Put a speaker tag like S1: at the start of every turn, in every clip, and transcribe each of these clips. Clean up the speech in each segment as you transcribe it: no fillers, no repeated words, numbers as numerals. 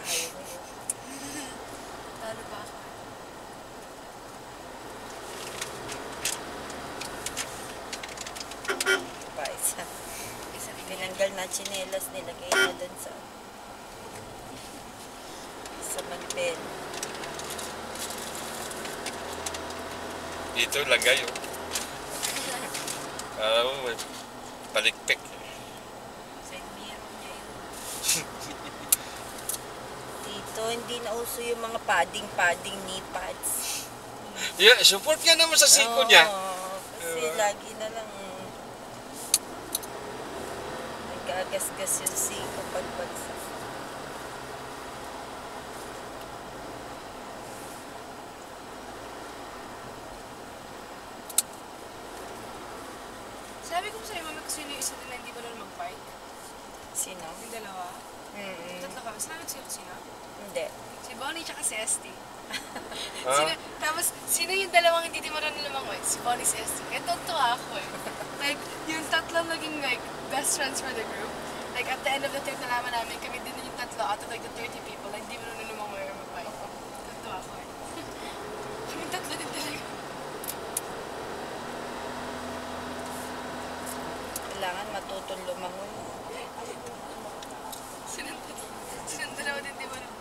S1: highway.
S2: Talo ba ako?
S1: Pa, isa. Tinanggal na tsinelas, nilagay na dun sa magpen.
S3: Dito, lagay oh. Alam mo, palikpik.
S2: Side mirror niya yun.
S1: Dito, hindi na uso yung mga padding knee pads.
S3: Yeah, support nga naman sa siko niya.
S1: Kasi lagi na lang nag-agasgas yung siko pagbagsak.
S2: Sabi ko sa'yo, mami, kasi yung isa din na hindi ba nun mag-bike?
S1: Sino?
S2: Yung dalawa. Tatlo kami. Sinabi ko sa'yo kung sino?
S1: Hindi.
S2: Si Bonnie tsaka si Esty.
S3: Ha?
S2: Tapos, sino yung dalawang hindi di marunong lumangoy? Si Bonnie, si Esty. Kaya tuwa ako eh. Like, yung tatlo naging like, best friends for the group. Like, at the end of the trip, nalaman namin, kami din yung tatlo out of like the 30 people, like, di marunong lumangoy or mag-bike. Tuwa ako eh. Kami tatlo din talaga.
S1: Kailangan matutong lumangoy.
S2: Sinong dalawa din di marunong.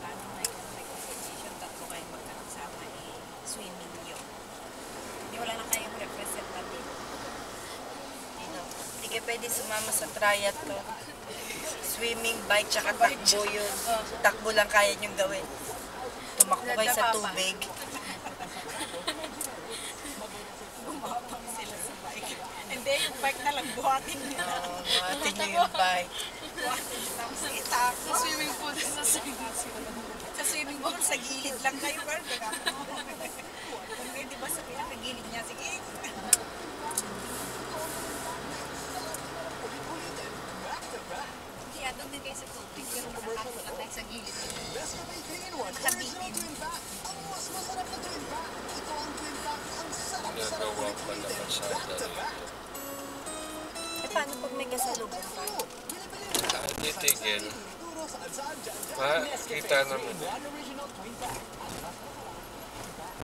S4: Paano may competition, tatlo kayo magkakasama swimming yun. Hindi wala na kayong representative.
S1: Hindi ka pwede sumama sa triathlon. Swimming, bike, tsaka takbo yun. Takbo lang kaya niyong gawin. Tumakbo kayo sa tubig.
S4: Bumabang sila sa bike. Hindi, yung bike na lang buhatin niya.
S1: Buhatin niyo yung bike.
S4: Buhatin tapos itak.
S2: Sa swimming pool, sa swimming pool.
S4: Sa swimming pool, sa gilid lang kayo. Kung hindi ba sa pinakagilid niya, sige. Hindi, doon din kayo sa tubig. Pero nakakako lang tayo sa gilid. Nakabitin.
S3: Nagawa pala masyado rito.
S1: Paano pag may kasalubong pa?
S3: Titigil. Makita naman.